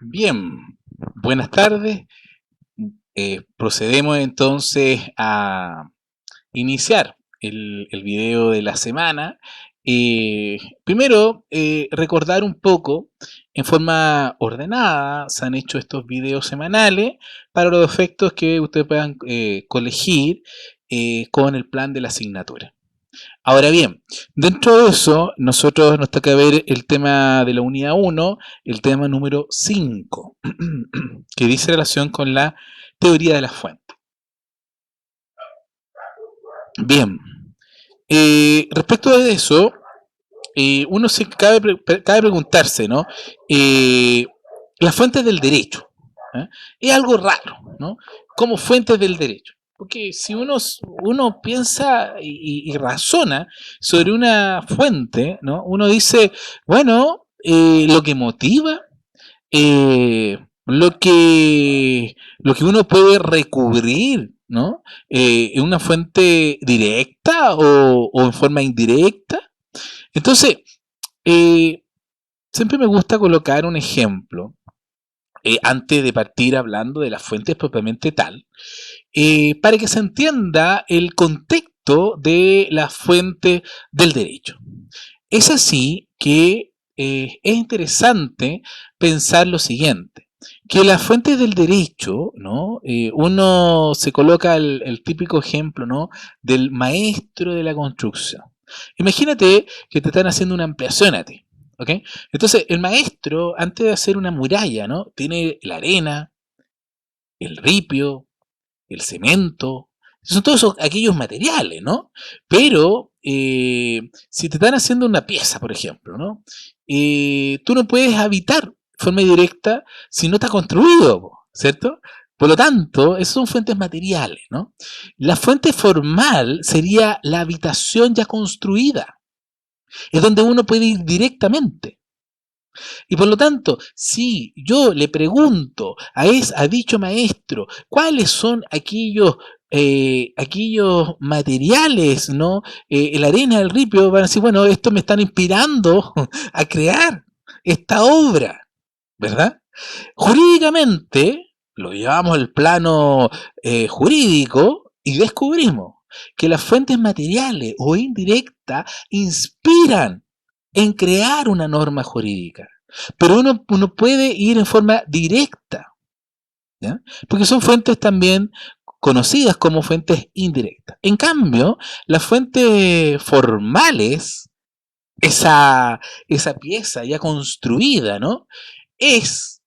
Bien, buenas tardes. Procedemos entonces a iniciar el video de la semana. Primero, recordar un poco, en forma ordenada, se han hecho estos videos semanales para los efectos que ustedes puedan colegir con el plan de la asignatura. Ahora bien, dentro de eso, nosotros nos toca ver el tema de la unidad 1, el tema número 5, que dice relación con la teoría de las fuentes. Bien, respecto de eso, uno se cabe preguntarse, ¿no? Las fuentes del derecho. ¿Eh? Es algo raro, ¿no? Como fuentes del derecho. Porque si uno piensa y razona sobre una fuente, ¿no? Uno dice, bueno, lo que motiva, eh, lo que, lo que uno puede recubrir, ¿no? ¿En una fuente directa o en forma indirecta? Entonces, eh, siempre me gusta colocar un ejemplo antes de partir hablando de las fuentes propiamente tal, para que se entienda el contexto de las fuentes del derecho. Es así que es interesante pensar lo siguiente, que las fuentes del derecho, ¿no? Uno se coloca el típico ejemplo, ¿no? Del maestro de la construcción. Imagínate que te están haciendo una ampliación a ti, ¿ok? Entonces, el maestro, antes de hacer una muralla, ¿no? Tiene la arena, el ripio, el cemento, son todos aquellos materiales, ¿no? Pero si te están haciendo una pieza, por ejemplo, ¿no? Tú no puedes habitar de forma directa si no está construido, ¿cierto? Por lo tanto, esas son fuentes materiales, ¿no? La fuente formal sería la habitación ya construida. Es donde uno puede ir directamente. Y por lo tanto, si yo le pregunto a dicho maestro cuáles son aquellos materiales, ¿no? La arena, el ripio, van a decir, bueno, esto me están inspirando a crear esta obra, ¿verdad? Jurídicamente, lo llevamos al plano jurídico y descubrimos que las fuentes materiales o indirectas inspiran en crear una norma jurídica. Pero uno puede ir en forma directa, ¿ya? Porque son fuentes también conocidas como fuentes indirectas. En cambio, las fuentes formales, esa pieza ya construida, ¿no? Es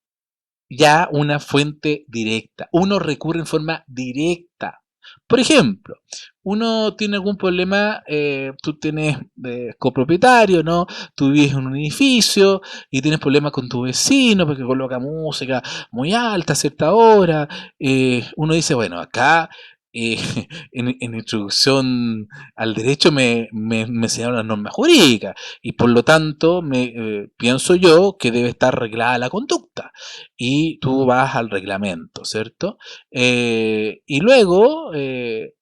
ya una fuente directa. Uno recurre en forma directa. Por ejemplo, uno tiene algún problema, tú tienes copropietario, ¿no? Tú vives en un edificio y tienes problemas con tu vecino porque coloca música muy alta a cierta hora. Uno dice, bueno, acá eh, en introducción al derecho me enseñaron las normas jurídicas y por lo tanto pienso yo que debe estar reglada la conducta y tú vas al reglamento, ¿cierto? Y luego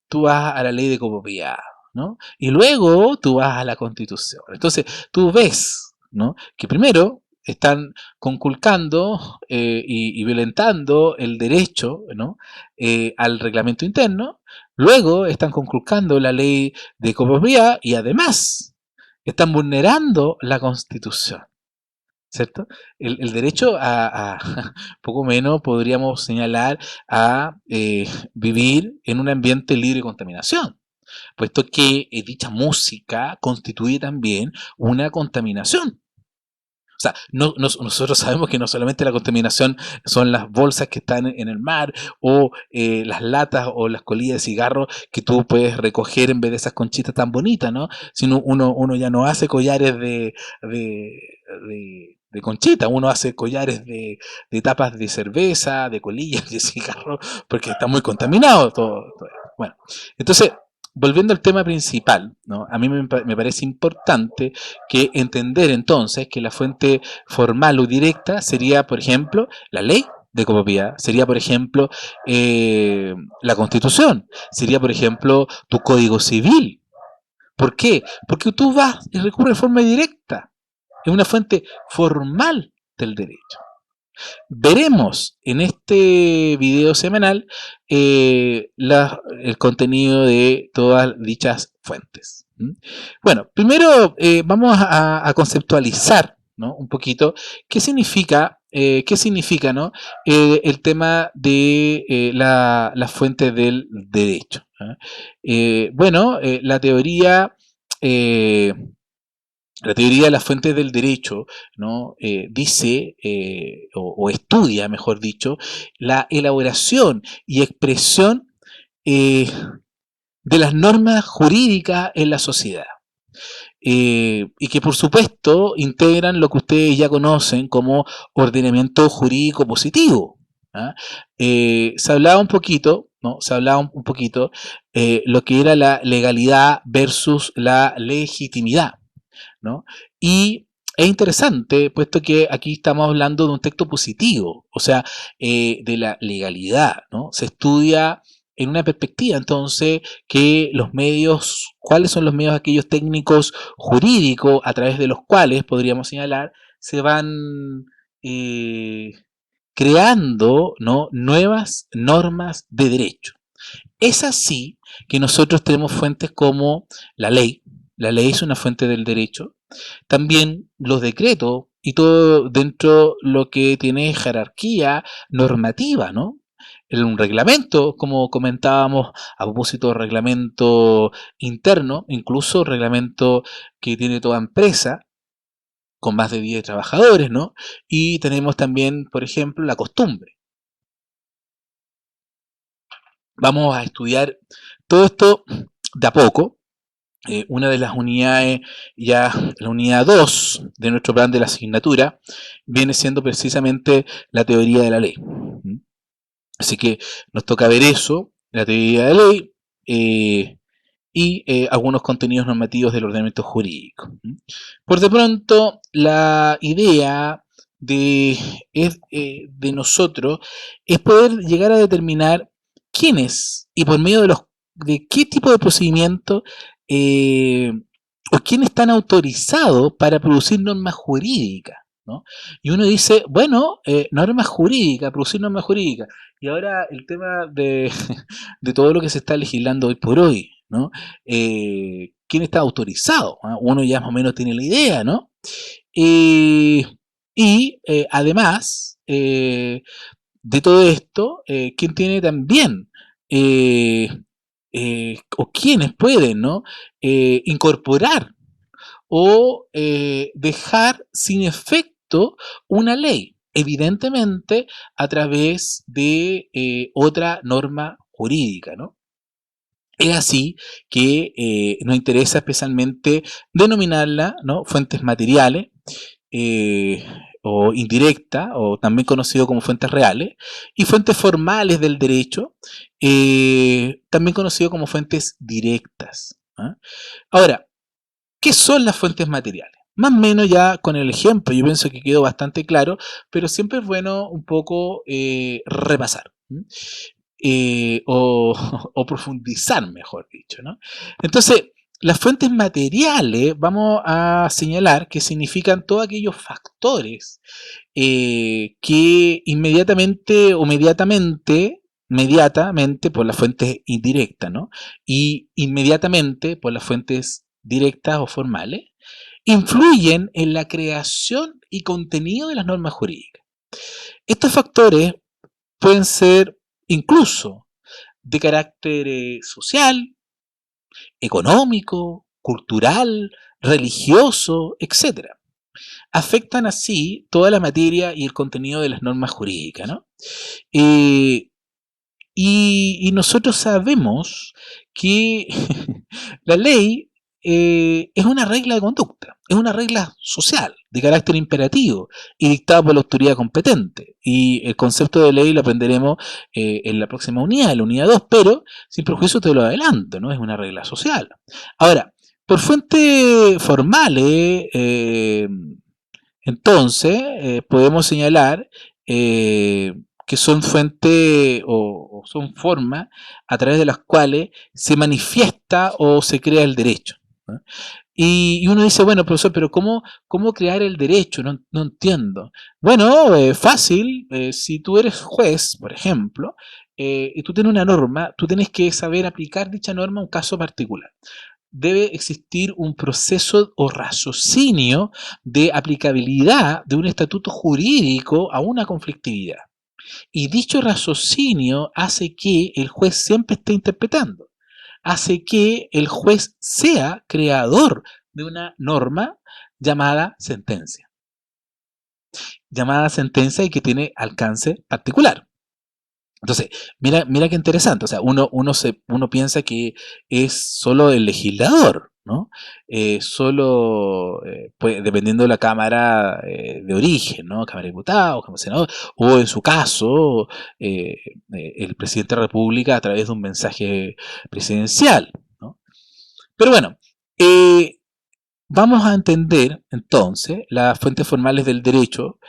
tú vas a la ley de copropiedad, ¿no? Y luego tú vas a la constitución. Entonces tú ves, ¿no? Que primero están conculcando y violentando el derecho, ¿no? Al reglamento interno, luego están conculcando la ley de copropiedad y además están vulnerando la constitución. ¿Cierto? El derecho poco menos podríamos señalar a vivir en un ambiente libre de contaminación, puesto que dicha música constituye también una contaminación. O sea, nosotros sabemos que no solamente la contaminación son las bolsas que están en el mar o las latas o las colillas de cigarro que tú puedes recoger en vez de esas conchitas tan bonitas, ¿no? Sino uno ya no hace collares de conchita, uno hace collares de tapas de cerveza, de colillas de cigarro, porque está muy contaminado todo. Bueno, entonces, volviendo al tema principal, ¿no? A mí me parece importante que entender entonces que la fuente formal o directa sería, por ejemplo, la ley de copropiedad, sería, por ejemplo, la constitución, sería, por ejemplo, tu código civil. ¿Por qué? Porque tú vas y recurres de forma directa, es una fuente formal del derecho. Veremos en este video semanal el contenido de todas dichas fuentes. Bueno, primero vamos a conceptualizar, ¿no?, un poquito qué significa, ¿no?, el tema de la fuente del derecho. Bueno, eh, la teoría de las fuentes del derecho, ¿no?, dice, o estudia, mejor dicho, la elaboración y expresión eh, de las normas jurídicas en la sociedad. Y que por supuesto integran lo que ustedes ya conocen como ordenamiento jurídico positivo. ¿Ah? Se hablaba un poquito, ¿no? Se hablaba un poquito lo que era la legalidad versus la legitimidad, ¿no? Y es interesante, puesto que aquí estamos hablando de un texto positivo, o sea, de la legalidad, ¿no? Se estudia en una perspectiva, entonces, que los medios, cuáles son los medios aquellos técnicos jurídicos a través de los cuales, podríamos señalar, se van eh, creando, ¿no?, nuevas normas de derecho. Es así que nosotros tenemos fuentes como la ley. La ley es una fuente del derecho. También los decretos y todo dentro lo que tiene jerarquía normativa, ¿no? Un reglamento, como comentábamos a propósito de reglamento interno, incluso reglamento que tiene toda empresa con más de 10 trabajadores, ¿no? Y tenemos también, por ejemplo, la costumbre. Vamos a estudiar todo esto de a poco. Una de las unidades, ya la unidad 2 de nuestro plan de la asignatura, viene siendo precisamente la teoría de la ley. Así que nos toca ver eso, la teoría de la ley, y algunos contenidos normativos del ordenamiento jurídico. Por de pronto, la idea de nosotros es poder llegar a determinar quiénes y por medio de qué tipo de procedimiento eh, o quiénes están autorizados para producir normas jurídicas, ¿no? Y uno dice, bueno, normas jurídicas, producir normas jurídicas. Y ahora el tema de todo lo que se está legislando hoy por hoy, ¿no? ¿Quién está autorizado? ¿Ah? Uno ya más o menos tiene la idea, ¿no? Eh, Además de todo esto, ¿quién tiene también, o quiénes pueden, ¿no?, incorporar o dejar sin efecto una ley, evidentemente a través de otra norma jurídica, ¿no? Es así que nos interesa especialmente denominarla, ¿no?, fuentes materiales eh, o indirectas, o también conocido como fuentes reales, y fuentes formales del derecho, también conocido como fuentes directas. ¿Ah? Ahora, ¿qué son las fuentes materiales? Más o menos ya con el ejemplo, yo pienso que quedó bastante claro, pero siempre es bueno un poco repasar. O, o profundizar, mejor dicho, ¿no? Entonces, las fuentes materiales vamos a señalar que significan todos aquellos factores que mediatamente por las fuentes indirectas, ¿no? Y inmediatamente por las fuentes directas o formales, influyen en la creación y contenido de las normas jurídicas. Estos factores pueden ser incluso de carácter social, económico, cultural, religioso, etcétera. Afectan así toda la materia y el contenido de las normas jurídicas, ¿no? Eh, y nosotros sabemos que la ley es una regla de conducta, es una regla social de carácter imperativo y dictada por la autoridad competente. Y el concepto de ley lo aprenderemos en la próxima unidad, en la unidad 2, pero sin perjuicio te lo adelanto, ¿no? Es una regla social. Ahora, por fuentes formales, entonces, podemos señalar que son fuentes o son formas a través de las cuales se manifiesta o se crea el derecho, ¿no? Y uno dice, bueno, profesor, pero ¿cómo crear el derecho? No entiendo. Bueno, fácil. Si tú eres juez, por ejemplo, y tú tienes una norma, tú tienes que saber aplicar dicha norma a un caso particular. Debe existir un proceso o raciocinio de aplicabilidad de un estatuto jurídico a una conflictividad. Y dicho raciocinio hace que el juez siempre esté interpretando, hace que el juez sea creador de una norma llamada sentencia y que tiene alcance particular. Entonces, mira qué interesante, o sea, uno piensa que es solo el legislador, ¿no? Solo, pues, dependiendo de la Cámara de origen, ¿no? Cámara de Diputados, Cámara de Senadores, o en su caso, eh, el presidente de la República a través de un mensaje presidencial, ¿no? Pero bueno, eh, vamos a entender entonces las fuentes formales del derecho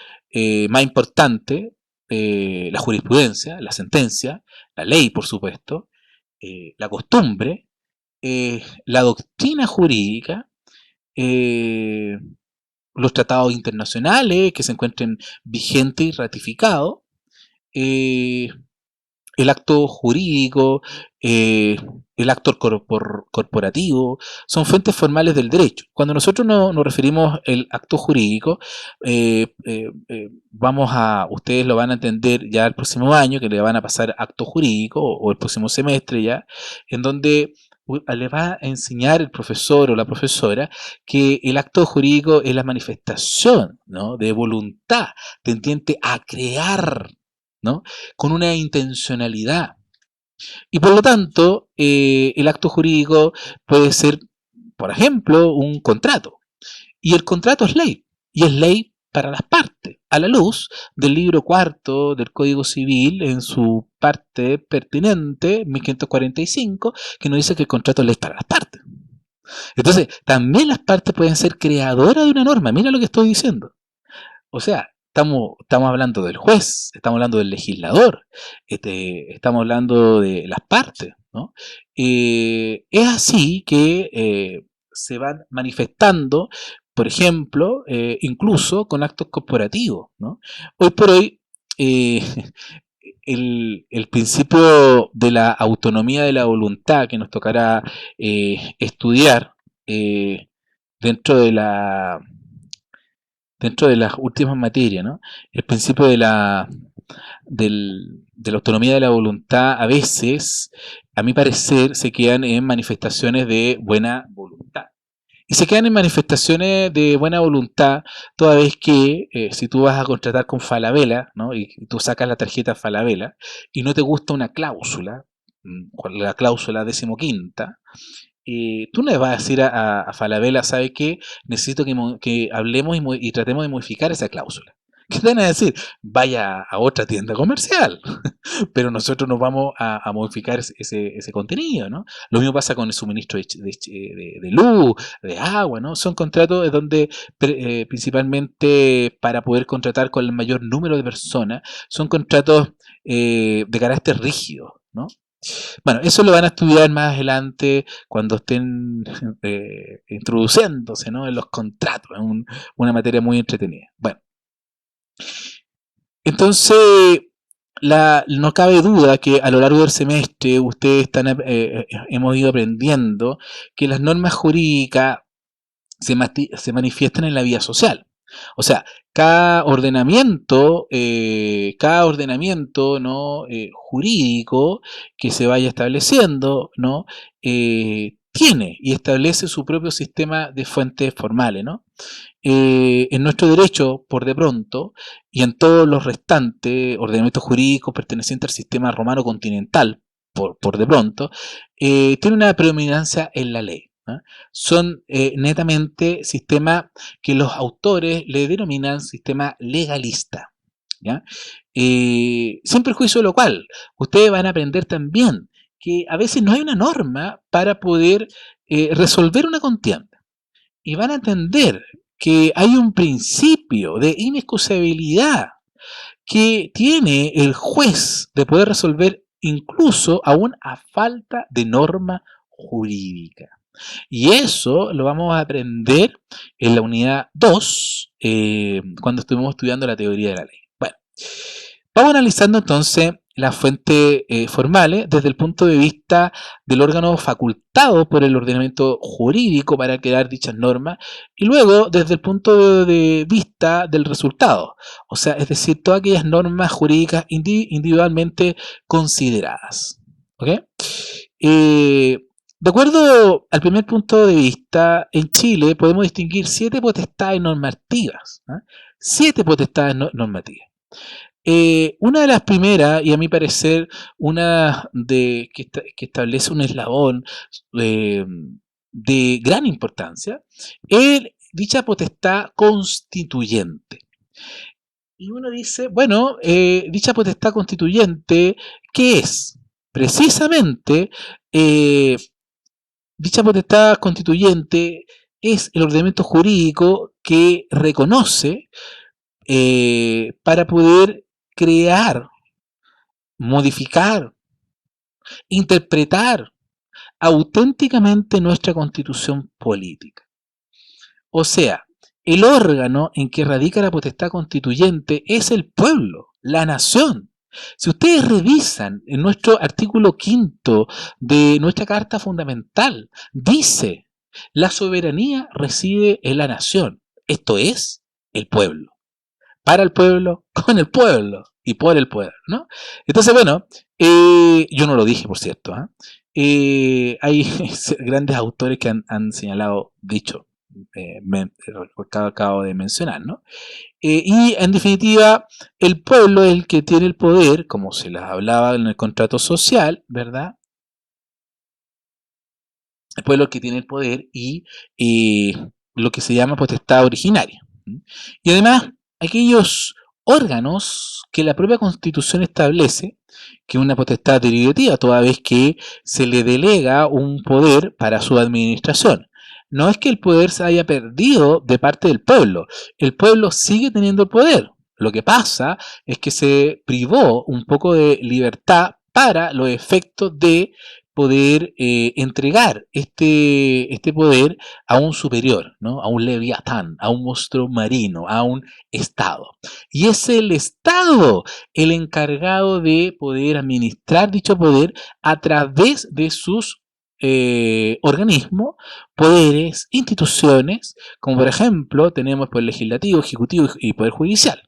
más importante, la jurisprudencia, la sentencia, la ley, por supuesto, la costumbre, la doctrina jurídica, eh, los tratados internacionales que se encuentren vigentes y ratificados, eh, el acto jurídico, eh, el acto corporativo, son fuentes formales del derecho. Cuando nosotros nos referimos al acto jurídico, ustedes lo van a entender ya el próximo año, que le van a pasar acto jurídico, o el próximo semestre ya, en donde le va a enseñar el profesor o la profesora que el acto jurídico es la manifestación, ¿no?, de voluntad tendiente a crear, ¿no?, con una intencionalidad. Y por lo tanto, el acto jurídico puede ser, por ejemplo, un contrato. Y el contrato es ley. Y es ley para las partes, a la luz del libro cuarto del Código Civil en su parte pertinente, 1545, que nos dice que el contrato es ley para las partes. Entonces, también las partes pueden ser creadoras de una norma. Mira lo que estoy diciendo. O sea, estamos hablando del juez, estamos hablando del legislador, estamos hablando de las partes, ¿no? Es así que se van manifestando, por ejemplo, incluso con actos corporativos, ¿no? Hoy por hoy, eh, el principio de la autonomía de la voluntad que nos tocará estudiar eh, dentro de la dentro de las últimas materias, ¿no? El principio de la autonomía de la voluntad a veces, a mi parecer, se quedan en manifestaciones de buena voluntad. Y se quedan en manifestaciones de buena voluntad toda vez que si tú vas a contratar con Falabella, ¿no?, y tú sacas la tarjeta Falabella y no te gusta una cláusula, la cláusula 15ª, tú no le vas a decir a Falabella, ¿sabe qué? Necesito que hablemos y tratemos de modificar esa cláusula. ¿Qué te van a decir? Vaya a otra tienda comercial, pero nosotros nos vamos a modificar ese contenido, ¿no? Lo mismo pasa con el suministro de luz, de agua, ¿no? Son contratos donde principalmente para poder contratar con el mayor número de personas, son contratos de carácter rígido, ¿no? Bueno, eso lo van a estudiar más adelante cuando estén introduciéndose, ¿no?, en los contratos, es una materia muy entretenida. Bueno, entonces no cabe duda que a lo largo del semestre ustedes hemos ido aprendiendo que las normas jurídicas se manifiestan en la vida social. O sea, cada ordenamiento, ¿no?, jurídico que se vaya estableciendo, ¿no?, tiene y establece su propio sistema de fuentes formales, ¿no? En nuestro derecho, por de pronto, y en todos los restantes ordenamientos jurídicos pertenecientes al sistema romano continental, por de pronto, tiene una predominancia en la ley, ¿ah? Son netamente sistemas que los autores le denominan sistema legalista, ¿ya? Sin perjuicio de lo cual, ustedes van a aprender también que a veces no hay una norma para poder resolver una contienda. Y van a entender que hay un principio de inexcusabilidad que tiene el juez de poder resolver incluso aún a falta de norma jurídica. Y eso lo vamos a aprender en la unidad 2, cuando estuvimos estudiando la teoría de la ley. Bueno, vamos analizando entonces las fuentes formales desde el punto de vista del órgano facultado por el ordenamiento jurídico para crear dichas normas y luego desde el punto de vista del resultado, o sea, es decir, todas aquellas normas jurídicas individualmente consideradas. ¿Ok? De acuerdo al primer punto de vista, en Chile podemos distinguir 7 potestades normativas. ¿Ah? 7 potestades normativas. Una de las primeras, y a mi parecer, una de que establece un eslabón eh, de gran importancia, es dicha potestad constituyente. Y uno dice, bueno, dicha potestad constituyente, ¿qué es? Precisamente, dicha potestad constituyente es el ordenamiento jurídico que reconoce para poder crear, modificar, interpretar auténticamente nuestra constitución política. O sea, el órgano en que radica la potestad constituyente es el pueblo, la nación. Si ustedes revisan en nuestro artículo 5 de nuestra Carta Fundamental, dice, la soberanía reside en la nación, esto es, el pueblo. Para el pueblo, con el pueblo y por el pueblo, ¿no? Entonces, bueno, yo no lo dije, por cierto, hay grandes autores que han señalado dicho, acabo de mencionar, ¿no? Y en definitiva, el pueblo es el que tiene el poder, como se les hablaba en el contrato social, ¿verdad? El pueblo es el que tiene el poder y lo que se llama potestad originaria. Y además, aquellos órganos que la propia Constitución establece, que es una potestad derivativa, toda vez que se le delega un poder para su administración. No es que el poder se haya perdido de parte del pueblo, el pueblo sigue teniendo el poder. Lo que pasa es que se privó un poco de libertad para los efectos de poder entregar este poder a un superior, ¿no? A un leviatán, a un monstruo marino, a un Estado. Y es el Estado el encargado de poder administrar dicho poder a través de sus organismos, poderes, instituciones, como por ejemplo tenemos poder legislativo, ejecutivo y poder judicial.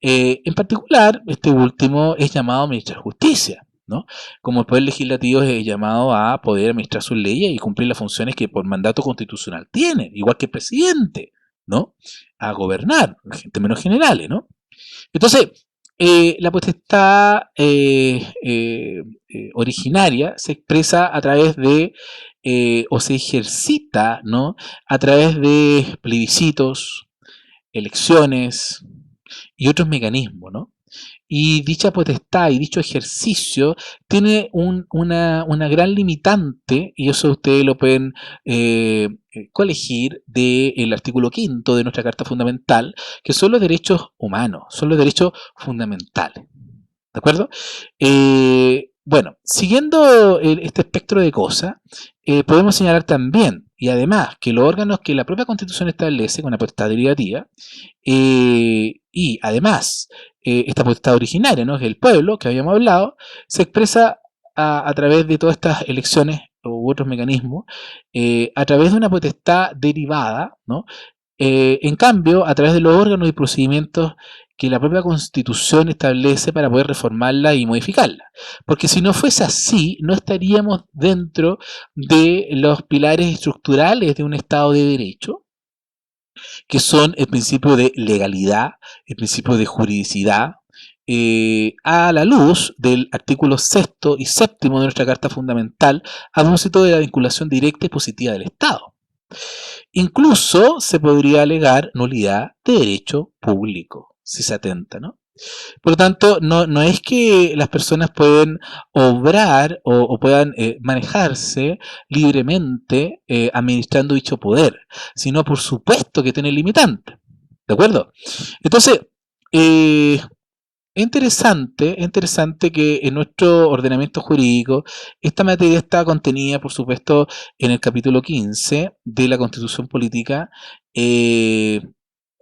En particular, este último es llamado a administrar justicia, ¿no? Como el poder legislativo es llamado a poder administrar sus leyes y cumplir las funciones que por mandato constitucional tiene, igual que el presidente, ¿no? A gobernar, en términos generales, ¿no? Entonces, la potestad originaria se expresa a través de, o se ejercita, ¿no? A través de plebiscitos, elecciones y otros mecanismos, ¿no? Y dicha potestad y dicho ejercicio tiene una gran limitante, y eso ustedes lo pueden colegir del artículo 5 de nuestra Carta Fundamental, que son los derechos humanos, son los derechos fundamentales. ¿De acuerdo? Bueno, siguiendo este espectro de cosas, podemos señalar también, y además, que los órganos que la propia Constitución establece con la potestad derivativa, y además, esta potestad originaria, ¿no? Que es el pueblo, que habíamos hablado, se expresa a través de todas estas elecciones u otros mecanismos, a través de una potestad derivada, ¿no? En cambio, a través de los órganos y procedimientos que la propia Constitución establece para poder reformarla y modificarla. Porque si no fuese así, no estaríamos dentro de los pilares estructurales de un Estado de Derecho, que son el principio de legalidad, el principio de juridicidad, a la luz del artículo 6º y 7º de nuestra Carta Fundamental a propósito de la vinculación directa y positiva del Estado. Incluso se podría alegar nulidad de derecho público, si se atenta, ¿no? Por lo tanto, no es que las personas pueden obrar o puedan manejarse libremente administrando dicho poder, sino por supuesto que tiene limitantes, ¿de acuerdo? Entonces, Es interesante que en nuestro ordenamiento jurídico esta materia está contenida, por supuesto, en el capítulo 15 de la Constitución Política, eh,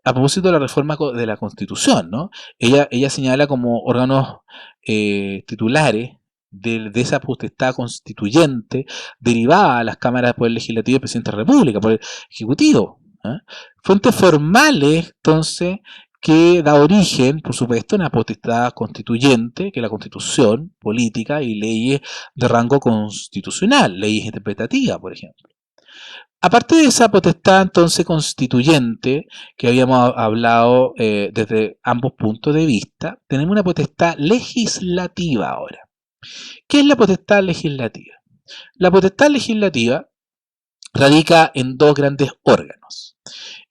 a propósito de la reforma de la Constitución, ¿no? Ella señala como órganos titulares de esa potestad constituyente derivada a las cámaras de poder legislativo y presidente de la República, por el Ejecutivo. ¿Eh? Fuentes formales, entonces, que da origen, por supuesto, a una potestad constituyente, que es la Constitución política y leyes de rango constitucional, leyes interpretativas, por ejemplo. Aparte de esa potestad entonces constituyente que habíamos hablado desde ambos puntos de vista, tenemos una potestad legislativa ahora. ¿Qué es la potestad legislativa? La potestad legislativa radica en dos grandes órganos,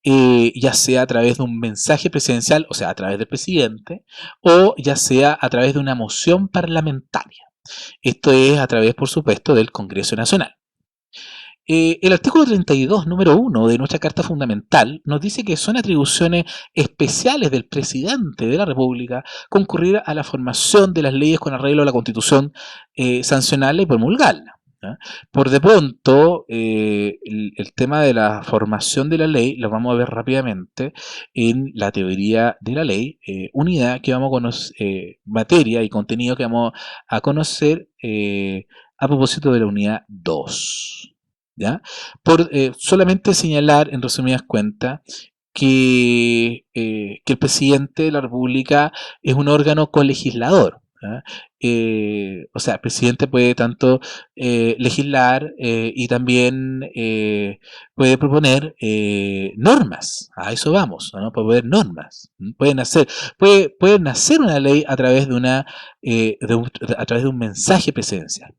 ya sea a través de un mensaje presidencial, o sea, a través del presidente, o ya sea a través de una moción parlamentaria. Esto es a través, por supuesto, del Congreso Nacional. El artículo 32, número 1 de nuestra Carta Fundamental nos dice que son atribuciones especiales del presidente de la República concurrir a la formación de las leyes con arreglo a la Constitución, sancionarla y promulgarla. ¿Ya? Por de pronto, el tema de la formación de la ley lo vamos a ver rápidamente en la teoría de la ley, unidad que vamos a conocer, materia y contenido que vamos a conocer a propósito de la unidad 2. ¿Ya? Por solamente señalar, en resumidas cuentas, que el presidente de la República es un órgano colegislador. ¿Ya? O sea, el presidente puede tanto legislar y también puede proponer normas. A eso vamos, ¿no? Puede haber normas. Puede nacer una ley a través de a través de un mensaje presidencial.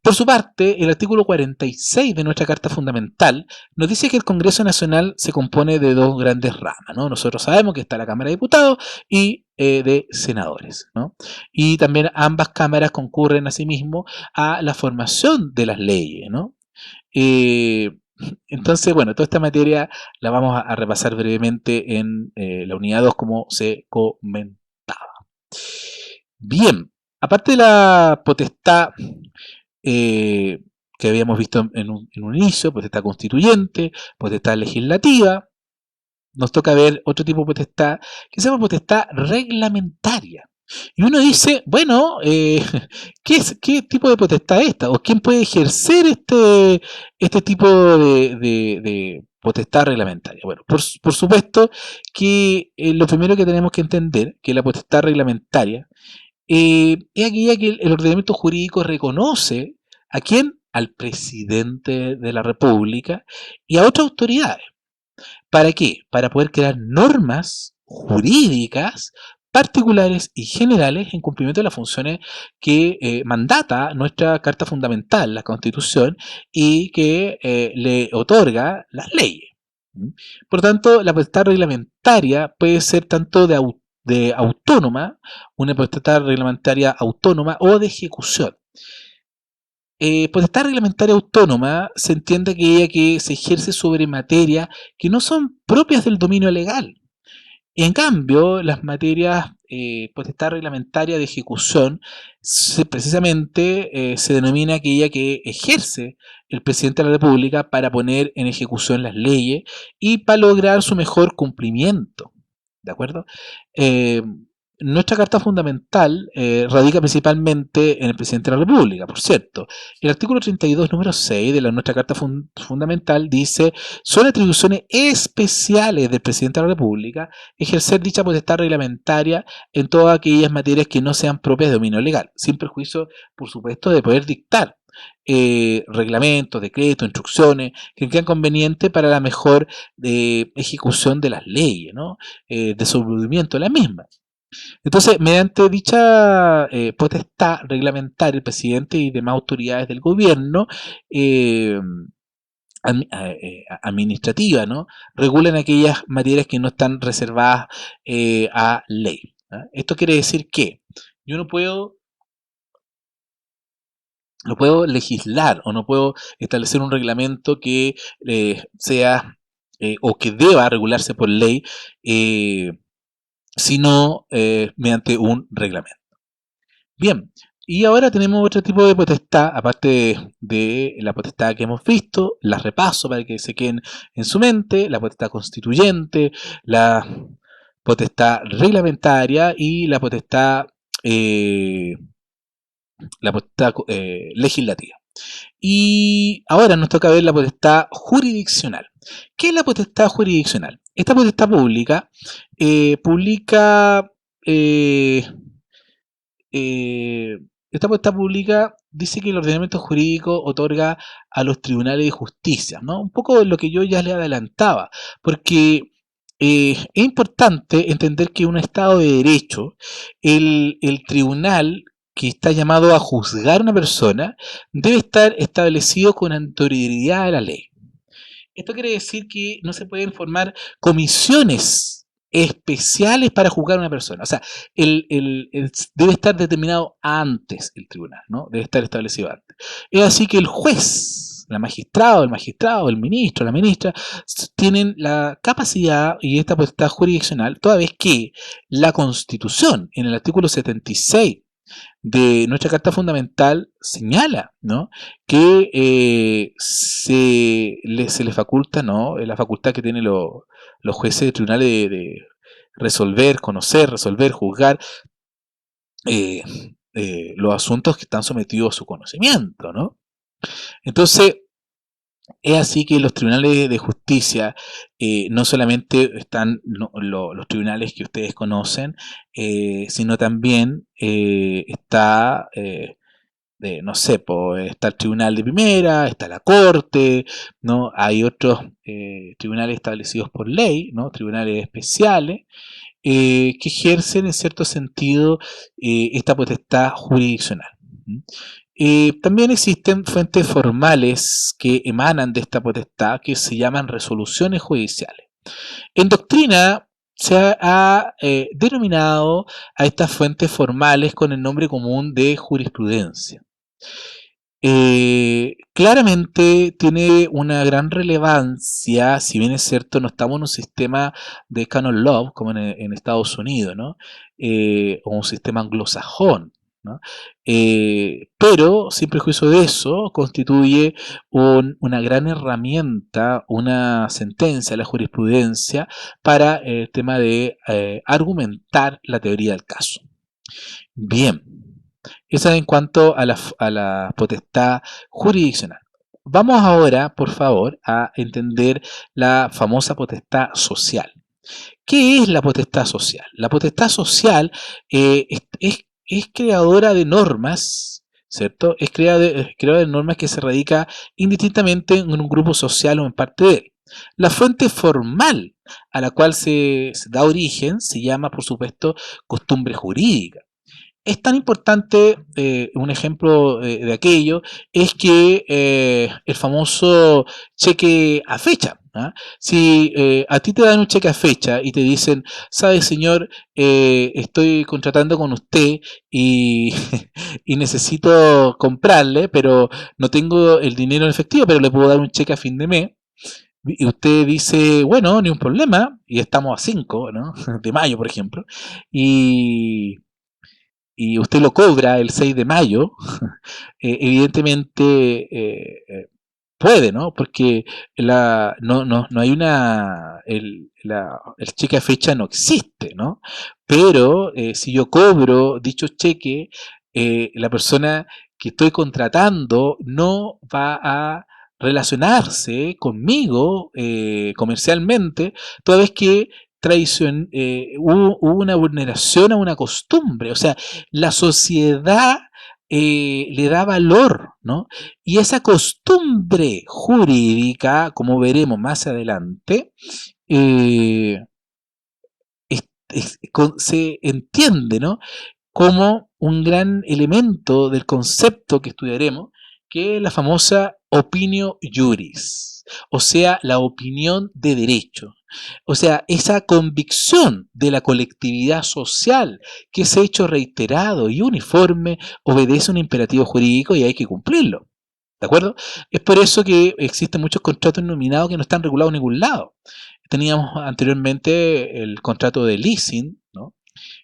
Por su parte, el artículo 46 de nuestra Carta Fundamental nos dice que el Congreso Nacional se compone de dos grandes ramas, ¿no? Nosotros sabemos que está la Cámara de Diputados y de senadores, ¿no? Y también ambas cámaras concurren asimismo a la formación de las leyes, ¿no? Eh, entonces, bueno, toda esta materia la vamos a repasar brevemente en la unidad 2 como se comentaba. Bien, aparte de la potestad que habíamos visto en un inicio, potestad constituyente, potestad legislativa, nos toca ver otro tipo de potestad que se llama potestad reglamentaria. Y uno dice, bueno, ¿qué tipo de potestad es esta? ¿O quién puede ejercer este tipo de potestad reglamentaria? Bueno, por supuesto que lo primero que tenemos que entender que la potestad reglamentaria es aquella que el ordenamiento jurídico reconoce a quién, al presidente de la República y a otras autoridades. ¿Para qué? Para poder crear normas jurídicas particulares y generales en cumplimiento de las funciones que mandata nuestra Carta Fundamental, la Constitución, y que le otorga las leyes. ¿Mm? Por tanto, la potestad reglamentaria puede ser tanto de autónoma, una potestad reglamentaria autónoma o de ejecución. Potestad reglamentaria autónoma se entiende aquella que se ejerce sobre materias que no son propias del dominio legal. En cambio, las materias potestad reglamentaria de ejecución precisamente se denomina aquella que ejerce el presidente de la República para poner en ejecución las leyes y para lograr su mejor cumplimiento. ¿De acuerdo? Eh, Nuestra Carta Fundamental radica principalmente en el presidente de la República, por cierto. El artículo 32, número 6 de nuestra Carta Fundamental dice: son atribuciones especiales del presidente de la República ejercer dicha potestad reglamentaria en todas aquellas materias que no sean propias de dominio legal, sin perjuicio, por supuesto, de poder dictar reglamentos, decretos, instrucciones que crean conveniente para la mejor ejecución de las leyes, ¿no? Desenvolvimiento de las mismas. Entonces, mediante dicha potestad reglamentaria, el presidente y demás autoridades del gobierno eh, administrativa, ¿no? Regulan aquellas materias que no están reservadas a ley. ¿Ah? Esto quiere decir que yo no puedo legislar o no puedo establecer un reglamento que sea o que deba regularse por ley sino mediante un reglamento. Bien, y ahora tenemos otro tipo de potestad, aparte de la potestad que hemos visto, las repaso para que se queden en su mente: la potestad constituyente, la potestad reglamentaria y eh, la potestad legislativa. Y ahora nos toca ver la potestad jurisdiccional. ¿Qué es la potestad jurisdiccional? Esta potestad pública publica eh, eh, esta potestad pública dice que el ordenamiento jurídico otorga a los tribunales de justicia, ¿no? Un poco lo que yo ya le adelantaba, porque es importante entender que en un Estado de Derecho, el tribunal que está llamado a juzgar a una persona debe estar establecido con anterioridad a la ley. Esto quiere decir que no se pueden formar comisiones especiales para juzgar a una persona. O sea, debe estar determinado antes el tribunal, ¿no? Debe estar establecido antes. Es así que el juez, el magistrado, el ministro, la ministra, tienen la capacidad y esta potestad jurisdiccional, toda vez que la Constitución, en el artículo 76 de nuestra Carta Fundamental, señala, ¿no?, que se le faculta, ¿no?, la facultad que tienen los jueces de tribunales de resolver, conocer, resolver, juzgar eh, los asuntos que están sometidos a su conocimiento, ¿no? Entonces, es así que los tribunales de justicia no solamente están los tribunales que ustedes conocen, sino también está no sé, está el tribunal de primera, está la corte, ¿no? Hay otros tribunales establecidos por ley, ¿no? Tribunales especiales, que ejercen en cierto sentido esta potestad jurisdiccional. También existen fuentes formales que emanan de esta potestad que se llaman resoluciones judiciales. En doctrina se ha denominado a estas fuentes formales con el nombre común de jurisprudencia. Claramente tiene una gran relevancia, si bien es cierto, no estamos en un sistema de canon law como en Estados Unidos, ¿no? O un sistema anglosajón, ¿no? Pero, sin prejuicio de eso, constituye una gran herramienta, una sentencia, la jurisprudencia, para el tema de argumentar la teoría del caso. Bien, esa en cuanto a la potestad jurisdiccional. Vamos ahora, por favor, a entender la famosa potestad social. ¿Qué es la potestad social? La potestad social es creadora de normas, ¿cierto? Es creadora de normas que se radica indistintamente en un grupo social o en parte de él. La fuente formal a la cual se da origen se llama, por supuesto, costumbre jurídica. Es tan importante, un ejemplo de aquello, es que el famoso cheque a fecha. ¿Ah? Si a ti te dan un cheque a fecha y te dicen: sabe señor, estoy contratando con usted y, y necesito comprarle, pero no tengo el dinero en efectivo, pero le puedo dar un cheque a fin de mes. Y usted dice: bueno, ni un problema, y estamos a 5, ¿no?, de mayo, por ejemplo, y usted lo cobra el 6 de mayo, evidentemente puede, ¿no? Porque no hay el cheque a fecha no existe, ¿no? Pero si yo cobro dicho cheque, la persona que estoy contratando no va a relacionarse conmigo comercialmente, toda vez que hubo una vulneración a una costumbre. O sea, la sociedad le da valor, ¿no? Y esa costumbre jurídica, como veremos más adelante, eh, se entiende, ¿no?, como un gran elemento del concepto que estudiaremos, que es la famosa opinio juris, o sea, la opinión de derecho. O sea, esa convicción de la colectividad social, que ese hecho reiterado y uniforme obedece a un imperativo jurídico y hay que cumplirlo. ¿De acuerdo? Es por eso que existen muchos contratos nominados que no están regulados en ningún lado. Teníamos anteriormente el contrato de leasing, ¿no?,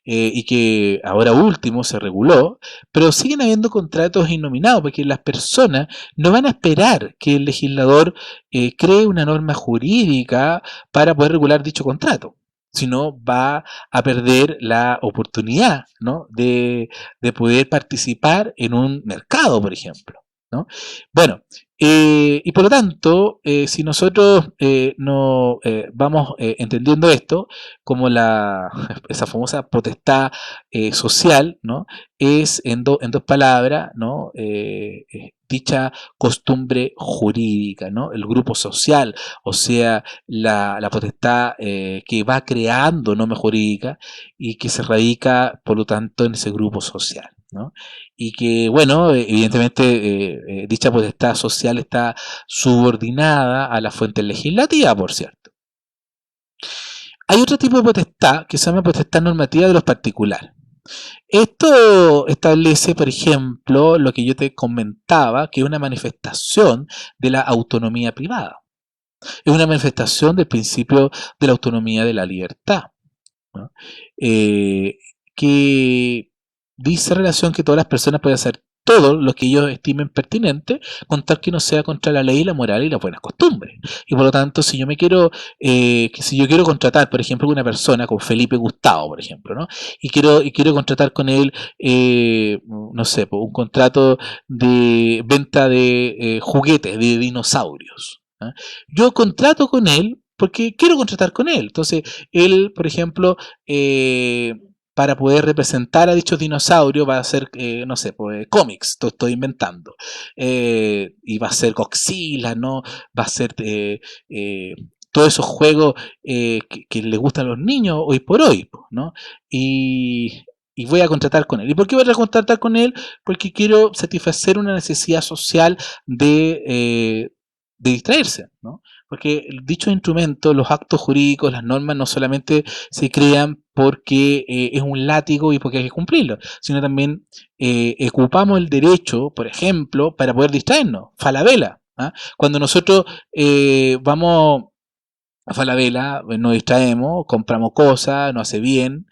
y que ahora último se reguló, pero siguen habiendo contratos innominados, porque las personas no van a esperar que el legislador cree una norma jurídica para poder regular dicho contrato, sino va a perder la oportunidad, ¿no? de poder participar en un mercado, por ejemplo, ¿no? Bueno, y por lo tanto, si nosotros no vamos entendiendo esto como esa famosa potestad social, ¿no? Es en dos palabras, ¿no? Dicha costumbre jurídica, ¿no? El grupo social, o sea, la potestad que va creando norma jurídica y que se radica, por lo tanto, en ese grupo social, ¿no? Y que, bueno, evidentemente dicha potestad social está subordinada a la fuente legislativa, por cierto. Hay otro tipo de potestad que se llama potestad normativa de los particulares. Esto establece, por ejemplo, lo que yo te comentaba, que es una manifestación de la autonomía privada. Es una manifestación del principio de la autonomía de la libertad, ¿no? Eh, que dice relación que todas las personas pueden hacer todo lo que ellos estimen pertinente, con tal que no sea contra la ley, la moral y las buenas costumbres. Y por lo tanto, si yo me quiero, si yo quiero contratar, por ejemplo, una persona con Felipe Gustavo, por ejemplo, ¿no? Y quiero contratar con él, no sé, un contrato de venta de juguetes, de dinosaurios. ¿Ah? Yo contrato con él porque quiero contratar con él. Entonces, él, por ejemplo, para poder representar a dichos dinosaurios va a hacer, no sé, pues, cómics, estoy inventando. Y va a ser Godzilla, ¿no? Va a ser eh, todos esos juegos que le gustan a los niños hoy por hoy, ¿no? Y voy a contratar con él. ¿Y por qué voy a contratar con él? Porque quiero satisfacer una necesidad social de distraerse, ¿no? Porque dichos instrumentos, los actos jurídicos, las normas, no solamente se crean porque es un látigo y porque hay que cumplirlo, sino también ocupamos el derecho, por ejemplo, para poder distraernos. Falabella. ¿Ah? Cuando nosotros vamos a Falabella, nos distraemos, compramos cosas, nos hace bien,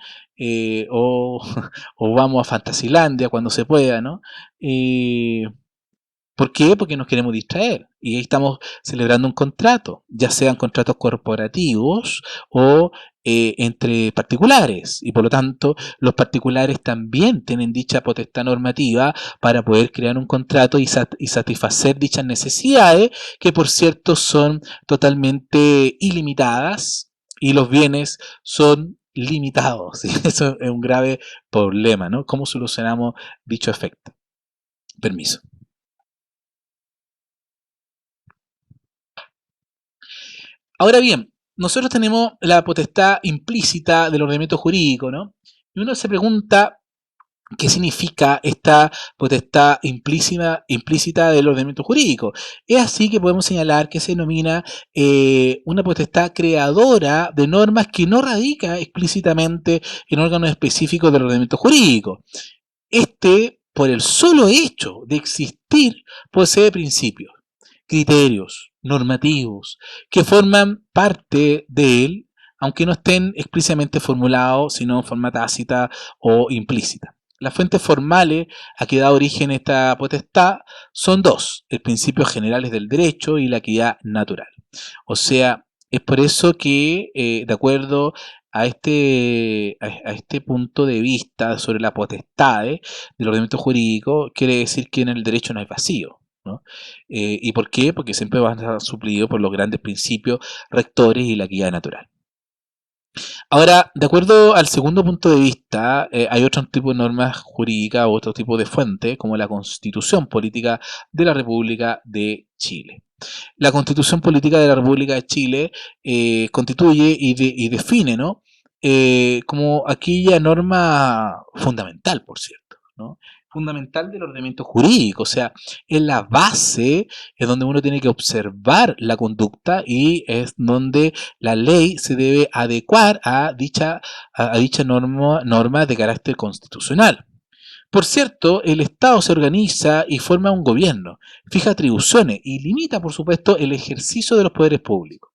o vamos a Fantasilandia cuando se pueda, ¿no? ¿Por qué? Porque nos queremos distraer. Y ahí estamos celebrando un contrato, ya sean contratos corporativos o entre particulares. Y por lo tanto, los particulares también tienen dicha potestad normativa para poder crear un contrato y satisfacer dichas necesidades, que por cierto son totalmente ilimitadas y los bienes son limitados. Y eso es un grave problema, ¿no? ¿Cómo solucionamos dicho efecto? Permiso. Ahora bien, nosotros tenemos la potestad implícita del ordenamiento jurídico, ¿no? Y uno se pregunta qué significa esta potestad implícita del ordenamiento jurídico. Es así que podemos señalar que se denomina una potestad creadora de normas que no radica explícitamente en órganos específicos del ordenamiento jurídico. Por el solo hecho de existir, posee principios, criterios normativos que forman parte de él, aunque no estén explícitamente formulados, sino en forma tácita o implícita. Las fuentes formales a que da origen esta potestad son dos: el principio generales del derecho y la equidad natural. O sea, es por eso que, de acuerdo a este punto de vista sobre la potestad del ordenamiento jurídico, quiere decir que en el derecho no hay vacío, ¿no? ¿Y por qué? Porque siempre van a estar suplidos por los grandes principios rectores y la equidad natural. Ahora, de acuerdo al segundo punto de vista, hay otro tipo de normas jurídicas o otro tipo de fuente, como la Constitución Política de la República de Chile. La Constitución Política de la República de Chile constituye y define, ¿no? Como aquella norma fundamental, por cierto, ¿no? Fundamental del ordenamiento jurídico, o sea, es la base, es donde uno tiene que observar la conducta y es donde la ley se debe adecuar a dicha norma de carácter constitucional. Por cierto, el Estado se organiza y forma un gobierno, fija atribuciones y limita, por supuesto, el ejercicio de los poderes públicos.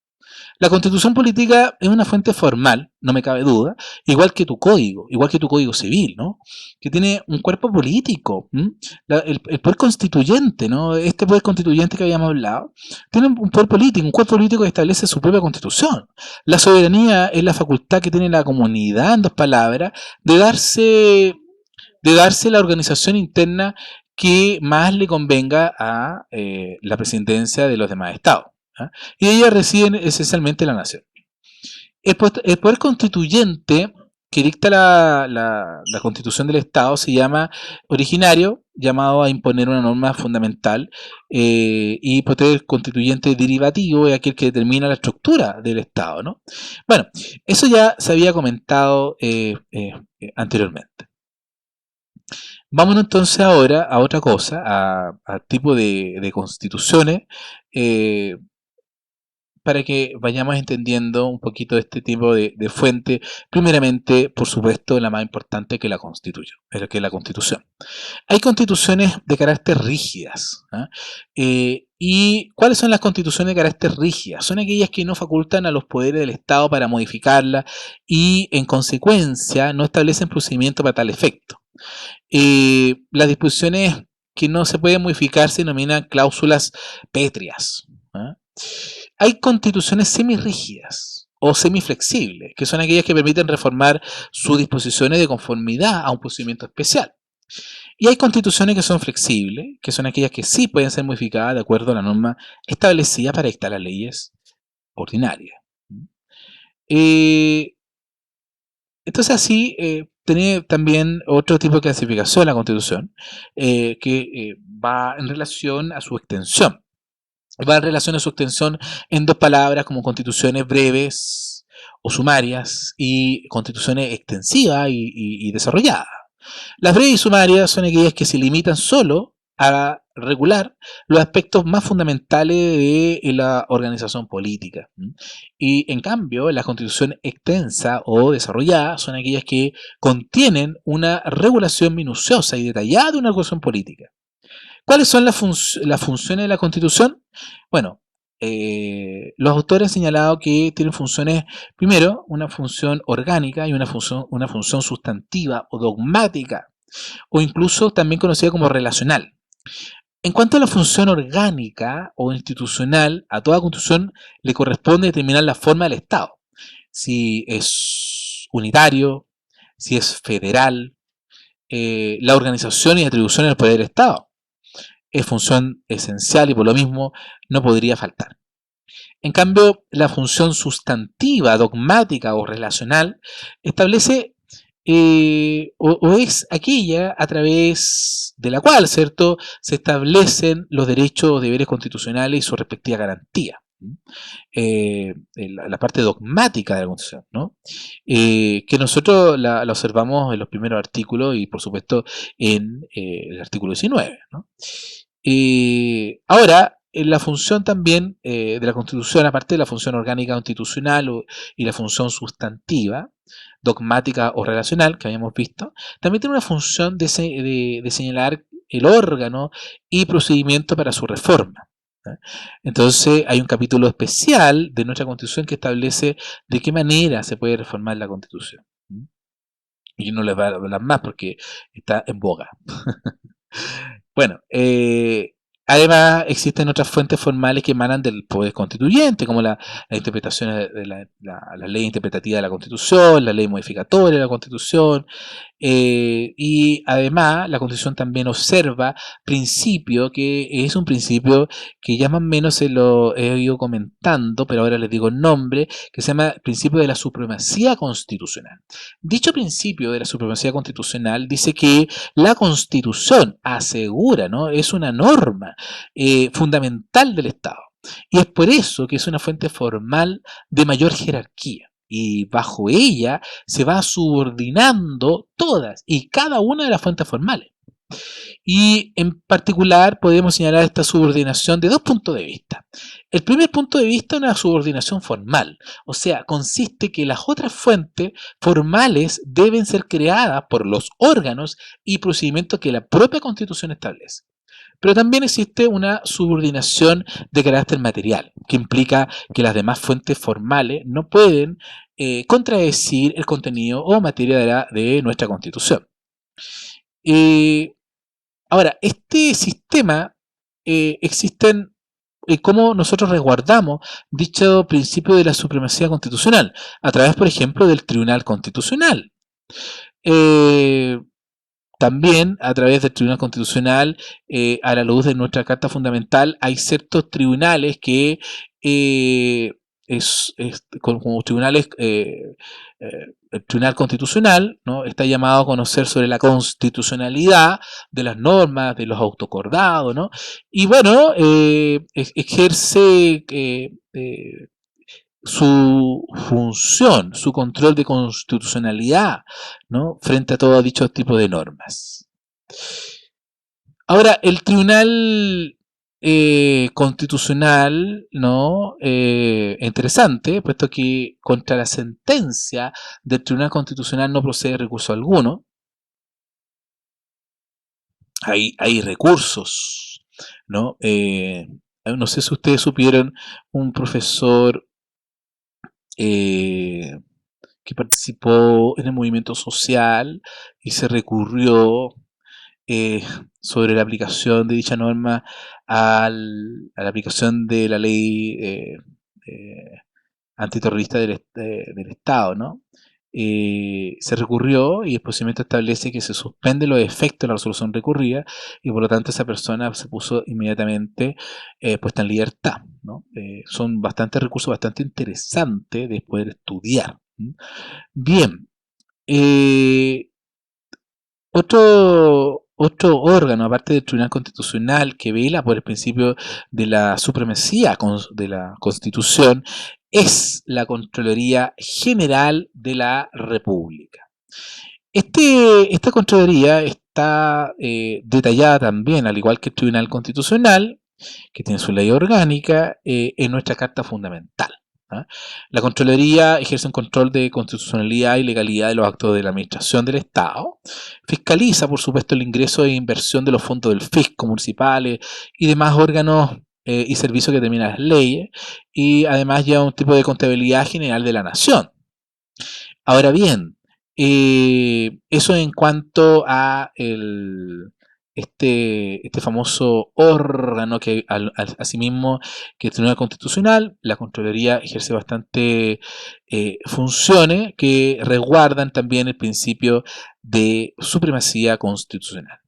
La constitución política es una fuente formal, no me cabe duda, igual que tu código civil, ¿no? Que tiene un cuerpo político, el poder constituyente, ¿no? Este poder constituyente que habíamos hablado, tiene un poder político, un cuerpo político que establece su propia constitución. La soberanía es la facultad que tiene la comunidad, en dos palabras, de darse la organización interna que más le convenga a la presidencia de los demás estados. ¿Ah? Y ellas residen esencialmente en la nación. El poder constituyente que dicta la constitución del Estado se llama originario, llamado a imponer una norma fundamental, y poder constituyente derivativo es aquel que determina la estructura del Estado, ¿no? Bueno, eso ya se había comentado anteriormente. Vámonos entonces ahora a otra cosa, a tipo de constituciones, eh, para que vayamos entendiendo un poquito de este tipo de fuente. Primeramente, por supuesto, la más importante que la constituye, que es la Constitución. Hay constituciones de carácter rígidas. ¿Ah? ¿Y cuáles son las constituciones de carácter rígidas? Son aquellas que no facultan a los poderes del Estado para modificarla y, en consecuencia, no establecen procedimiento para tal efecto. Las disposiciones que no se pueden modificar se denominan cláusulas pétreas. ¿Ah? Hay constituciones semirrígidas o semiflexibles, que son aquellas que permiten reformar sus disposiciones de conformidad a un procedimiento especial. Y hay constituciones que son flexibles, que son aquellas que sí pueden ser modificadas de acuerdo a la norma establecida para dictar las leyes ordinarias. Entonces así tiene también otro tipo de clasificación la Constitución, que va en relación a su extensión. Va en relación a su extensión en dos palabras como constituciones breves o sumarias y constituciones extensivas y desarrolladas. Las breves y sumarias son aquellas que se limitan solo a regular los aspectos más fundamentales de la organización política. Y en cambio, la constitución extensa o desarrollada son aquellas que contienen una regulación minuciosa y detallada de una organización política. ¿Cuáles son las funciones de la Constitución? Bueno, los autores han señalado que tienen funciones, primero, una función orgánica y una función sustantiva o dogmática, o incluso también conocida como relacional. En cuanto a la función orgánica o institucional, a toda Constitución le corresponde determinar la forma del Estado. Si es unitario, si es federal, la organización y atribuciones del poder del Estado. Es función esencial y por lo mismo no podría faltar. En cambio, la función sustantiva, dogmática o relacional establece o es aquella a través de la cual, ¿cierto?, se establecen los derechos o deberes constitucionales y su respectiva garantía. La parte dogmática de la Constitución, ¿no? Que nosotros la observamos en los primeros artículos y por supuesto en el artículo 19, ¿no? Ahora, en la función también de la Constitución, aparte de la función orgánica constitucional y la función sustantiva, dogmática o relacional, que habíamos visto, también tiene una función de señalar el órgano y procedimiento para su reforma. Entonces hay un capítulo especial de nuestra Constitución que establece de qué manera se puede reformar la Constitución. Y no les voy a hablar más porque está en boga. Bueno, además existen otras fuentes formales que emanan del poder constituyente, como la interpretación de la ley interpretativa de la Constitución, la ley modificatoria de la Constitución, y además la Constitución también observa principio, que es un principio que ya más o menos se lo he ido comentando, pero ahora les digo el nombre, que se llama principio de la supremacía constitucional. Dicho principio de la supremacía constitucional dice que la Constitución asegura, ¿no?, es una norma fundamental del Estado. Y es por eso que es una fuente formal de mayor jerarquía. Y bajo ella se va subordinando todas y cada una de las fuentes formales. Y en particular podemos señalar esta subordinación de dos puntos de vista. El primer punto de vista es una subordinación formal, o sea, consiste que las otras fuentes formales deben ser creadas por los órganos y procedimientos que la propia Constitución establece. Pero también existe una subordinación de carácter material, que implica que las demás fuentes formales no pueden contradecir el contenido o materia de nuestra Constitución. Eh, Ahora, este sistema existen cómo nosotros resguardamos dicho principio de la supremacía constitucional, a través, por ejemplo, del Tribunal Constitucional. Eh, También a través del Tribunal Constitucional, a la luz de nuestra Carta Fundamental, hay ciertos tribunales que eh, como tribunales, el Tribunal Constitucional, ¿no?, está llamado a conocer sobre la constitucionalidad de las normas, de los autocordados, ¿no? Y bueno, ejerce su función, su control de constitucionalidad, ¿no?, frente a todo dicho tipo de normas. Ahora, el Tribunal Constitucional, ¿no?, interesante, puesto que contra la sentencia del Tribunal Constitucional no procede recurso alguno. Hay recursos, ¿no? No sé si ustedes supieron, un profesor eh, que participó en el movimiento social y se recurrió eh, sobre la aplicación de dicha norma a la aplicación de la ley eh, antiterrorista del Estado, ¿no? Se recurrió y el procedimiento establece que se suspende los efectos de la resolución recurrida y por lo tanto esa persona se puso inmediatamente puesta en libertad, ¿no? Son bastantes recursos bastante interesantes de poder estudiar. Bien, eh, otro órgano, aparte del Tribunal Constitucional, que vela por el principio de la supremacía de la Constitución, es la Contraloría General de la República. Esta Contraloría está detallada también, al igual que el Tribunal Constitucional, que tiene su ley orgánica, en nuestra Carta Fundamental. ¿Ah? La Contraloría ejerce un control de constitucionalidad y legalidad de los actos de la Administración del Estado, fiscaliza, por supuesto, el ingreso e inversión de los fondos del fisco, municipales y demás órganos y servicios que determinan las leyes, y además lleva un tipo de contabilidad general de la nación. Ahora bien, eso en cuanto a este famoso órgano que asimismo que el Tribunal Constitucional, la Contraloría ejerce bastante funciones que resguardan también el principio de supremacía constitucional.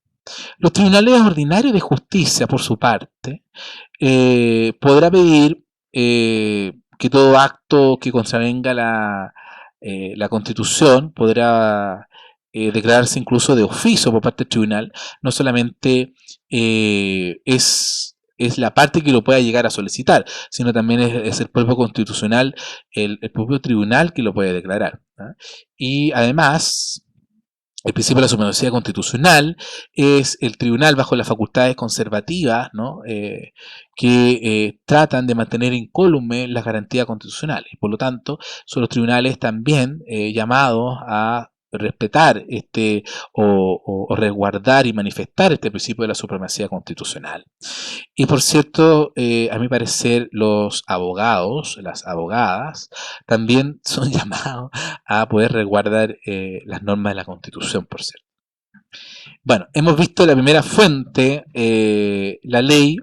Los tribunales ordinarios de justicia, por su parte, podrá pedir que todo acto que contravenga la Constitución podrá declararse incluso de oficio por parte del tribunal. No solamente es la parte que lo pueda llegar a solicitar, sino también es el propio constitucional, el propio tribunal que lo puede declarar. ¿Ah? Y además, el principio de la supremacía constitucional es el tribunal bajo las facultades conservativas, ¿no? Que tratan de mantener incólume las garantías constitucionales. Por lo tanto, son los tribunales también llamados a respetar o resguardar y manifestar este principio de la supremacía constitucional. Y por cierto, a mi parecer, los abogados, las abogadas, también son llamados a poder resguardar las normas de la Constitución, por cierto. Bueno, hemos visto la primera fuente, la ley,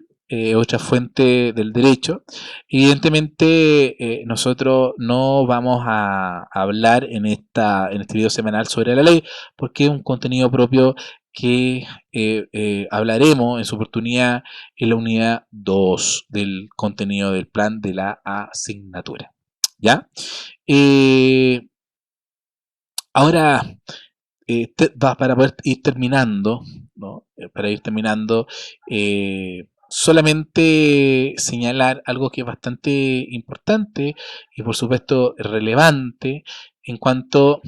otra fuente del derecho. Evidentemente, nosotros no vamos a hablar en este video semanal sobre la ley, porque es un contenido propio que hablaremos en su oportunidad en la unidad 2 del contenido del plan de la asignatura. ¿Ya? Ahora, para poder ir terminando, ¿no? Para ir terminando, solamente señalar algo que es bastante importante y por supuesto relevante en cuanto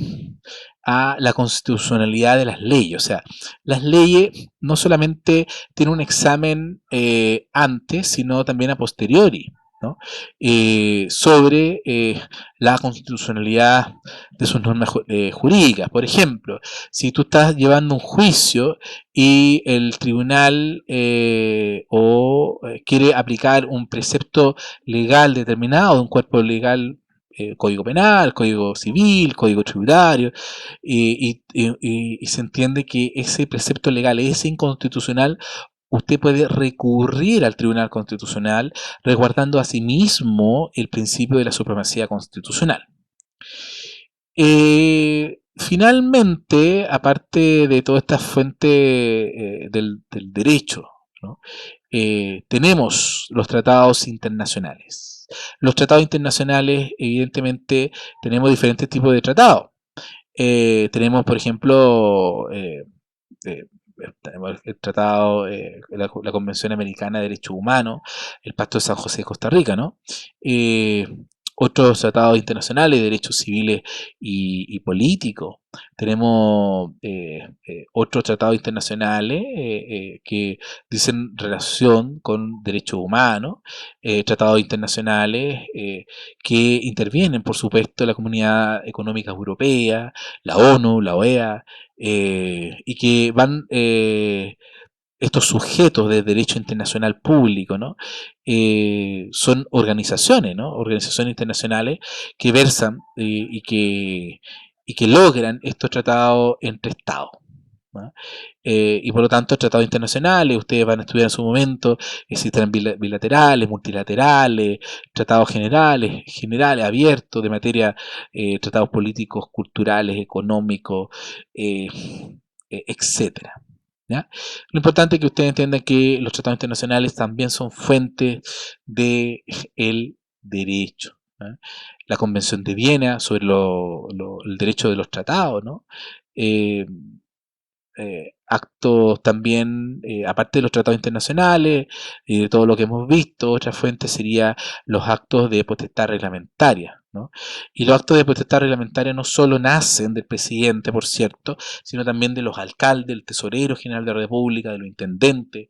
a la constitucionalidad de las leyes. O sea, las leyes no solamente tienen un examen antes, sino también a posteriori. ¿no? Sobre la constitucionalidad de sus normas jurídicas. Por ejemplo, si tú estás llevando un juicio y el tribunal quiere aplicar un precepto legal determinado, de un cuerpo legal, Código Penal, Código Civil, Código Tributario, y se entiende que ese precepto legal es inconstitucional, usted puede recurrir al Tribunal Constitucional resguardando asimismo el principio de la supremacía constitucional. Finalmente, aparte de toda esta fuente del derecho, ¿no? Tenemos los tratados internacionales. Los tratados internacionales, evidentemente, tenemos diferentes tipos de tratados. Tenemos, por ejemplo, tenemos el tratado, la Convención Americana de Derechos Humanos, el Pacto de San José de Costa Rica, ¿no? Otros tratados internacionales de derechos civiles y políticos. Tenemos otros tratados internacionales que dicen relación con derechos humanos, tratados internacionales que intervienen, por supuesto, la Comunidad Económica Europea, la ONU, la OEA, y que van estos sujetos de derecho internacional público, ¿no? Son organizaciones, ¿no? Organizaciones internacionales que versan y que logran estos tratados entre Estados, ¿no? Y por lo tanto, tratados internacionales, ustedes van a estudiar en su momento, existen bilaterales, multilaterales, tratados generales, abiertos de materia, tratados políticos, culturales, económicos, etcétera. ¿Ya? Lo importante es que ustedes entiendan que los tratados internacionales también son fuentes del derecho. ¿Ya? La Convención de Viena sobre el derecho de los tratados, ¿no? Eh, Actos también, aparte de los tratados internacionales y de todo lo que hemos visto, otra fuente sería los actos de potestad reglamentaria, ¿no? Y los actos de potestad reglamentaria no solo nacen del presidente, por cierto, sino también de los alcaldes, del tesorero general de la República, de los intendentes,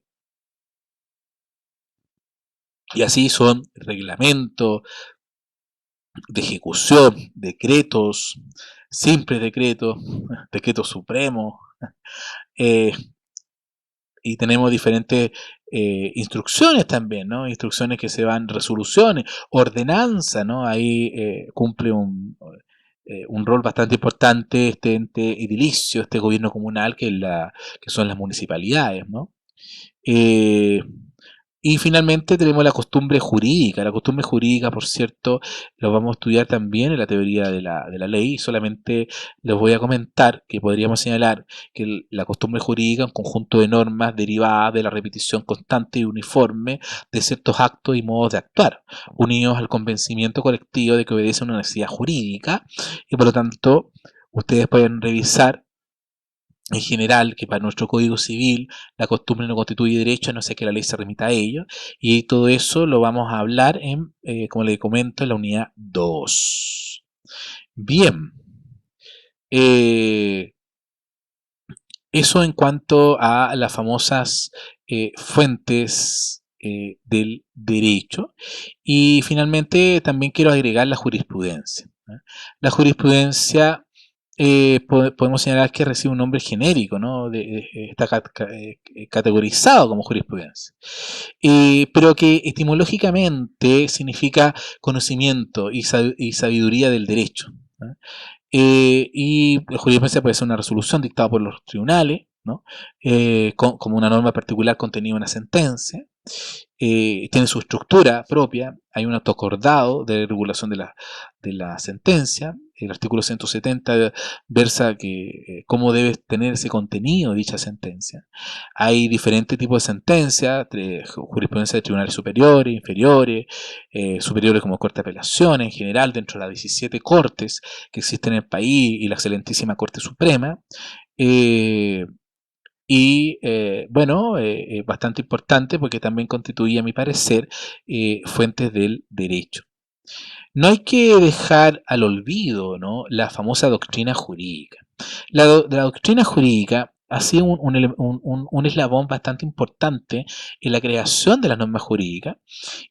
y así son reglamentos de ejecución, decretos, simples decretos, decretos supremos, eh, y tenemos diferentes instrucciones también, ¿no? Instrucciones que se van, resoluciones, ordenanza, ¿no? Ahí cumple un rol bastante importante este ente edilicio, este gobierno comunal que son las municipalidades, ¿no? Eh, y finalmente tenemos la costumbre jurídica. La costumbre jurídica, por cierto, lo vamos a estudiar también en la teoría de la ley. Solamente les voy a comentar que podríamos señalar que la costumbre jurídica es un conjunto de normas derivadas de la repetición constante y uniforme de ciertos actos y modos de actuar, unidos al convencimiento colectivo de que obedece a una necesidad jurídica, y por lo tanto ustedes pueden revisar en general, que para nuestro Código Civil la costumbre no constituye derecho, a no ser que la ley se remita a ello, y todo eso lo vamos a hablar como le comento, en la unidad 2. Bien, eh, eso en cuanto a las famosas fuentes del derecho, y finalmente también quiero agregar la jurisprudencia, ¿eh? La jurisprudencia podemos señalar que recibe un nombre genérico, ¿no? Está categorizado como jurisprudencia, pero que etimológicamente significa conocimiento y sabiduría del derecho, ¿no? Y la jurisprudencia puede ser una resolución dictada por los tribunales, ¿no? Como una norma particular contenida en una sentencia. Tiene su estructura propia, hay un acto acordado de regulación de la sentencia. El artículo 170 versa cómo debe tener ese contenido de dicha sentencia. Hay diferentes tipos de sentencias, jurisprudencia de tribunales superiores, inferiores, superiores como Corte de Apelaciones, en general dentro de las 17 cortes que existen en el país y la excelentísima Corte Suprema. Eh, bueno, bastante importante porque también constituye, a mi parecer, fuentes del derecho. No hay que dejar al olvido, ¿no?, la famosa doctrina jurídica. La doctrina jurídica ha sido un eslabón bastante importante en la creación de las normas jurídicas.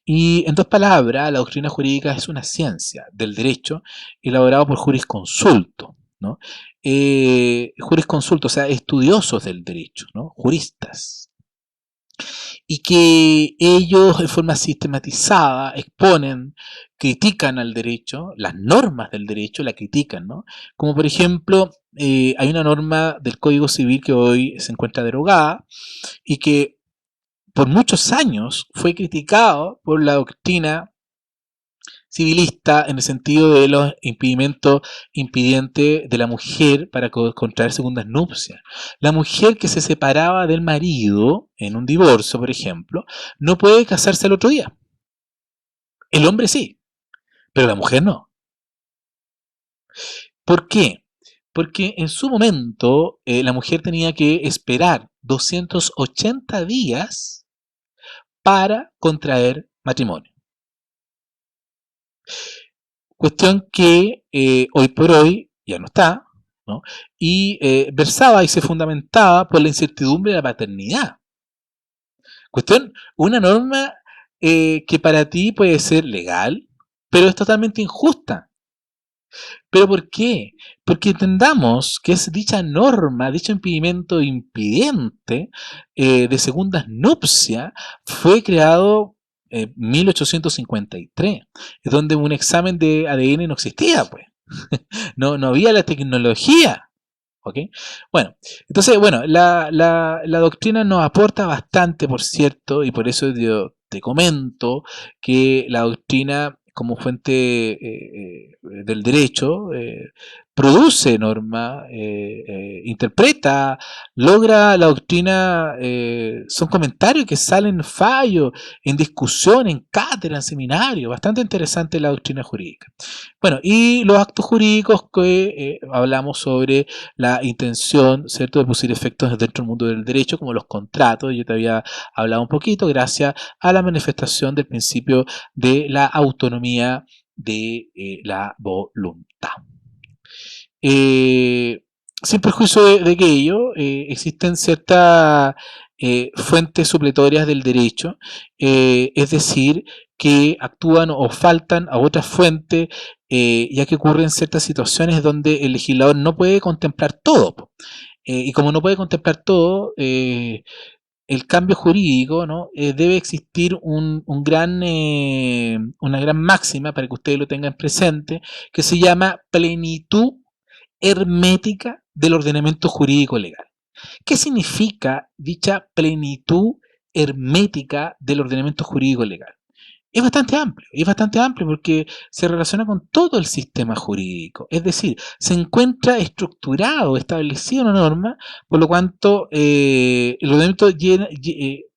Y en dos palabras, la doctrina jurídica es una ciencia del derecho elaborado por jurisconsultos, ¿no? Jurisconsultos, o sea, estudiosos del derecho, ¿no? Juristas, y que ellos de forma sistematizada exponen, critican al derecho, las normas del derecho la critican, ¿no? Como por ejemplo, hay una norma del Código Civil que hoy se encuentra derogada y que por muchos años fue criticado por la doctrina civilista en el sentido de los impedimentos impidientes de la mujer para contraer segundas nupcias. La mujer que se separaba del marido en un divorcio, por ejemplo, no puede casarse al otro día. El hombre sí, pero la mujer no. ¿Por qué? Porque en su momento la mujer tenía que esperar 280 días para contraer matrimonio. Cuestión que hoy por hoy ya no está, ¿no? Y versaba y se fundamentaba por la incertidumbre de la paternidad. Cuestión, una norma que para ti puede ser legal, pero es totalmente injusta. ¿Pero por qué? Porque entendamos que es dicha norma, dicho impedimento impidente de segundas nupcias, fue creado en 1853, donde un examen de ADN no existía, pues. No había la tecnología. ¿Ok? Bueno, entonces, bueno, la doctrina nos aporta bastante, por cierto, y por eso yo te comento que la doctrina como fuente del derecho produce norma, interpreta, logra la doctrina, son comentarios que salen en fallo, en discusión, en cátedra, en seminario, bastante interesante la doctrina jurídica. Bueno, y los actos jurídicos que hablamos sobre la intención, ¿cierto?, de producir efectos dentro del mundo del derecho, como los contratos, yo te había hablado un poquito, gracias a la manifestación del principio de la autonomía de la voluntad. Sin perjuicio de aquello, existen ciertas fuentes supletorias del derecho, es decir, que actúan o faltan a otras fuentes, ya que ocurren ciertas situaciones donde el legislador no puede contemplar todo. Y como no puede contemplar todo, el cambio jurídico, ¿no? Debe existir una gran máxima para que ustedes lo tengan presente, que se llama plenitud hermética del ordenamiento jurídico legal. ¿Qué significa dicha plenitud hermética del ordenamiento jurídico legal? Es bastante amplio porque se relaciona con todo el sistema jurídico, es decir, se encuentra estructurado, establecido una norma, por lo cuanto el ordenamiento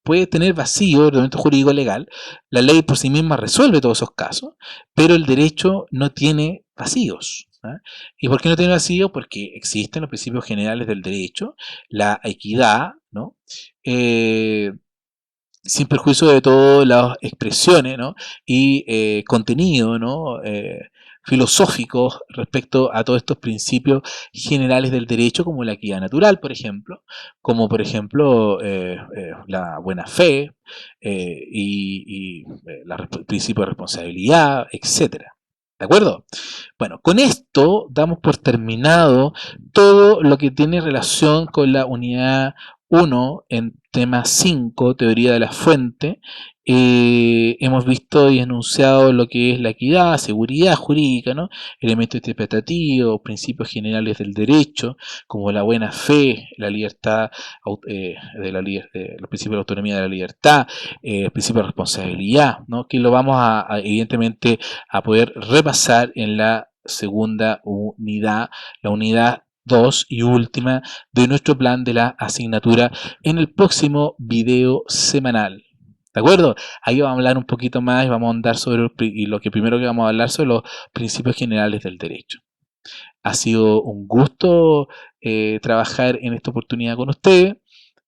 puede tener vacío, el ordenamiento jurídico legal, la ley por sí misma resuelve todos esos casos, pero el derecho no tiene vacíos. ¿Ah? ¿Y por qué no tiene vacío? Porque existen los principios generales del derecho, la equidad, ¿no? Sin perjuicio de todas las expresiones, ¿no? Y contenido, ¿no? Filosóficos respecto a todos estos principios generales del derecho, como la equidad natural, por ejemplo, como por ejemplo la buena fe el principio de responsabilidad, etcétera. ¿De acuerdo? Bueno, con esto damos por terminado todo lo que tiene relación con la unidad 1 en tema 5, teoría de la fuente. Hemos visto y enunciado lo que es la equidad, seguridad jurídica, ¿no? Elementos interpretativos, principios generales del derecho, como la buena fe, la libertad, los principios de la autonomía de la libertad, el principio de responsabilidad, ¿no? Que lo vamos evidentemente a poder repasar en la segunda unidad, la unidad 2 y última de nuestro plan de la asignatura en el próximo video semanal. ¿De acuerdo? Ahí vamos a hablar un poquito más y vamos a andar sobre y lo que primero que vamos a hablar sobre los principios generales del derecho. Ha sido un gusto trabajar en esta oportunidad con ustedes.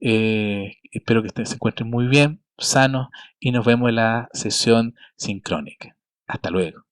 Espero que se encuentren muy bien, sanos y nos vemos en la sesión sincrónica. Hasta luego.